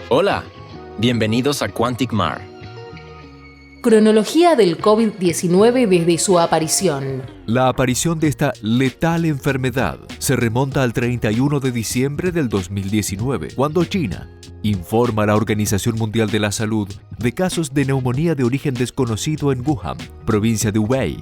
Hola, bienvenidos a Quantic Mar. Cronología del COVID-19 desde su aparición. La aparición de esta letal enfermedad se remonta al 31 de diciembre del 2019, cuando China informa a la Organización Mundial de la Salud de casos de neumonía de origen desconocido en Wuhan, provincia de Hubei.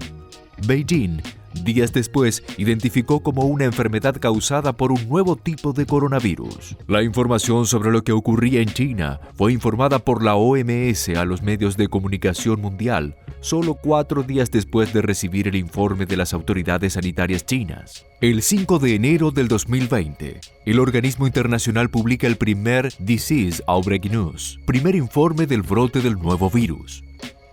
Beijing, días después, identificó como una enfermedad causada por un nuevo tipo de coronavirus. La información sobre lo que ocurría en China fue informada por la OMS a los medios de comunicación mundial, solo 4 días después de recibir el informe de las autoridades sanitarias chinas. El 5 de enero del 2020, el organismo internacional publica el primer Disease Outbreak News, primer informe del brote del nuevo virus.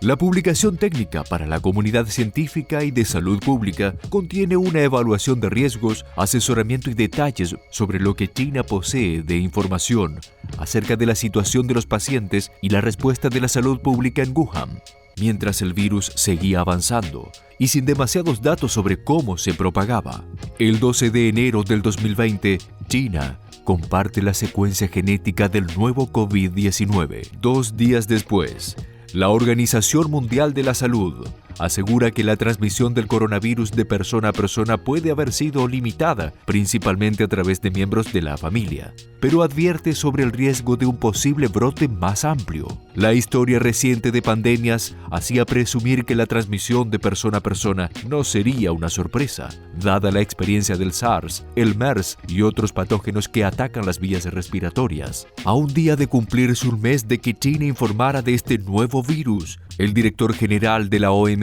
La publicación técnica para la comunidad científica y de salud pública contiene una evaluación de riesgos, asesoramiento y detalles sobre lo que China posee de información acerca de la situación de los pacientes y la respuesta de la salud pública en Wuhan, mientras el virus seguía avanzando y sin demasiados datos sobre cómo se propagaba. El 12 de enero del 2020, China comparte la secuencia genética del nuevo COVID-19. 2 días después, la Organización Mundial de la Salud asegura que la transmisión del coronavirus de persona a persona puede haber sido limitada, principalmente a través de miembros de la familia, pero advierte sobre el riesgo de un posible brote más amplio. La historia reciente de pandemias hacía presumir que la transmisión de persona a persona no sería una sorpresa, dada la experiencia del SARS, el MERS y otros patógenos que atacan las vías respiratorias. A un día de cumplirse un mes de que China informara de este nuevo virus, el director general de la OMS,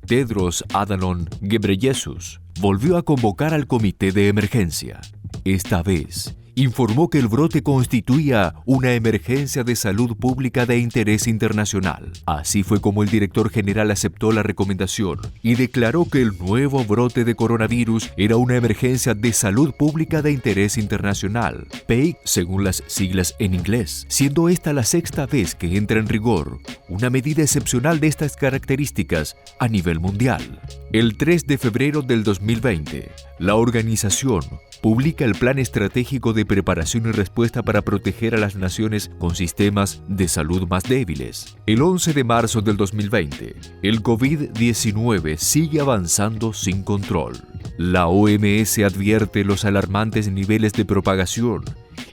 Tedros Adhanom Ghebreyesus, volvió a convocar al comité de emergencia. Esta vez, informó que el brote constituía una emergencia de salud pública de interés internacional. Así fue como el director general aceptó la recomendación y declaró que el nuevo brote de coronavirus era una emergencia de salud pública de interés internacional, PEIC según las siglas en inglés, siendo esta la 6ª vez que entra en rigor una medida excepcional de estas características a nivel mundial. El 3 de febrero del 2020, la organización publica el Plan Estratégico de Preparación y Respuesta para proteger a las naciones con sistemas de salud más débiles. El 11 de marzo del 2020, el COVID-19 sigue avanzando sin control. La OMS advierte los alarmantes niveles de propagación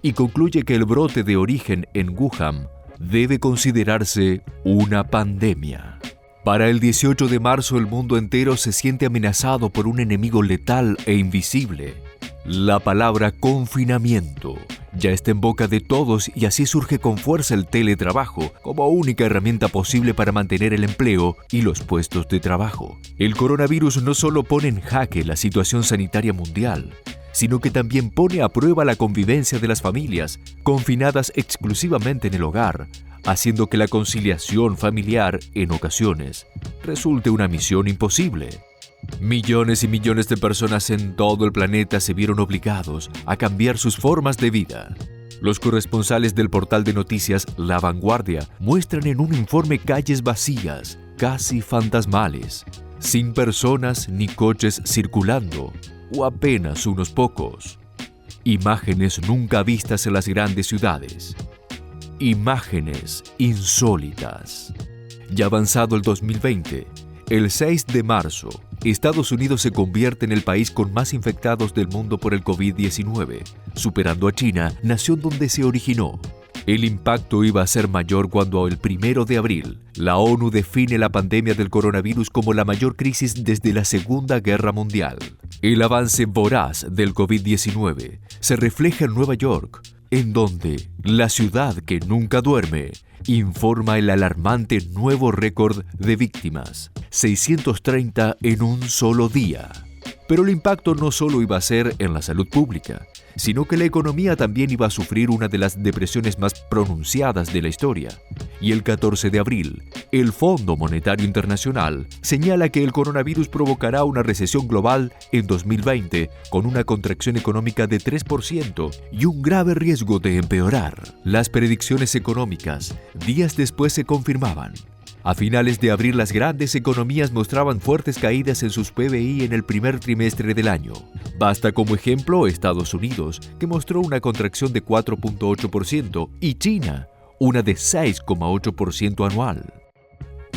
y concluye que el brote de origen en Wuhan debe considerarse una pandemia. Para el 18 de marzo, el mundo entero se siente amenazado por un enemigo letal e invisible. La palabra confinamiento ya está en boca de todos y así surge con fuerza el teletrabajo como única herramienta posible para mantener el empleo y los puestos de trabajo. El coronavirus no solo pone en jaque la situación sanitaria mundial, sino que también pone a prueba la convivencia de las familias, confinadas exclusivamente en el hogar, haciendo que la conciliación familiar, en ocasiones, resulte una misión imposible. Millones y millones de personas en todo el planeta se vieron obligados a cambiar sus formas de vida. Los corresponsales del portal de noticias La Vanguardia muestran en un informe calles vacías, casi fantasmales, sin personas ni coches circulando, o apenas unos pocos. Imágenes nunca vistas en las grandes ciudades. Imágenes insólitas. Ya avanzado el 2020, el 6 de marzo, Estados Unidos se convierte en el país con más infectados del mundo por el COVID-19, superando a China, nación donde se originó. El impacto iba a ser mayor cuando el 1 de abril, la ONU define la pandemia del coronavirus como la mayor crisis desde la Segunda Guerra Mundial. El avance voraz del COVID-19 se refleja en Nueva York, en donde la ciudad que nunca duerme informa el alarmante nuevo récord de víctimas, 630 en un solo día. Pero el impacto no solo iba a ser en la salud pública, sino que la economía también iba a sufrir una de las depresiones más pronunciadas de la historia. Y el 14 de abril, el Fondo Monetario Internacional señala que el coronavirus provocará una recesión global en 2020 con una contracción económica de 3% y un grave riesgo de empeorar. Las predicciones económicas días después se confirmaban. A finales de abril, las grandes economías mostraban fuertes caídas en sus PBI en el primer trimestre del año. Basta como ejemplo Estados Unidos, que mostró una contracción de 4.8%, y China, una de 6.8% anual.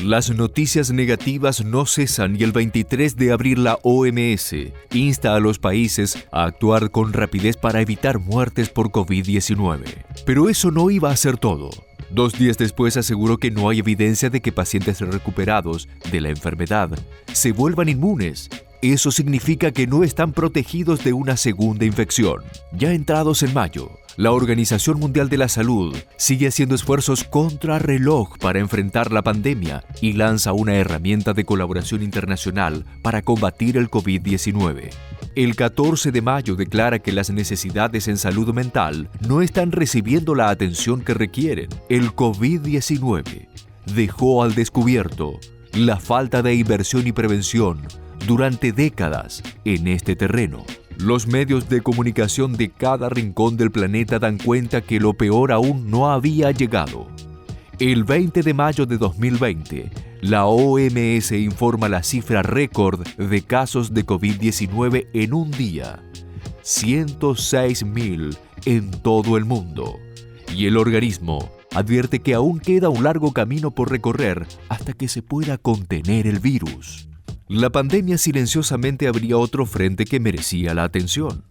Las noticias negativas no cesan y el 23 de abril la OMS insta a los países a actuar con rapidez para evitar muertes por COVID-19. Pero eso no iba a ser todo. 2 días después aseguró que no hay evidencia de que pacientes recuperados de la enfermedad se vuelvan inmunes. Eso significa que no están protegidos de una segunda infección. Ya entrados en mayo, la Organización Mundial de la Salud sigue haciendo esfuerzos contra reloj para enfrentar la pandemia y lanza una herramienta de colaboración internacional para combatir el COVID-19. El 14 de mayo declara que las necesidades en salud mental no están recibiendo la atención que requieren. El COVID-19 dejó al descubierto la falta de inversión y prevención durante décadas en este terreno. Los medios de comunicación de cada rincón del planeta dan cuenta que lo peor aún no había llegado. El 20 de mayo de 2020, la OMS informa la cifra récord de casos de COVID-19 en un día: 106.000 en todo el mundo. Y el organismo advierte que aún queda un largo camino por recorrer hasta que se pueda contener el virus. La pandemia silenciosamente abría otro frente que merecía la atención: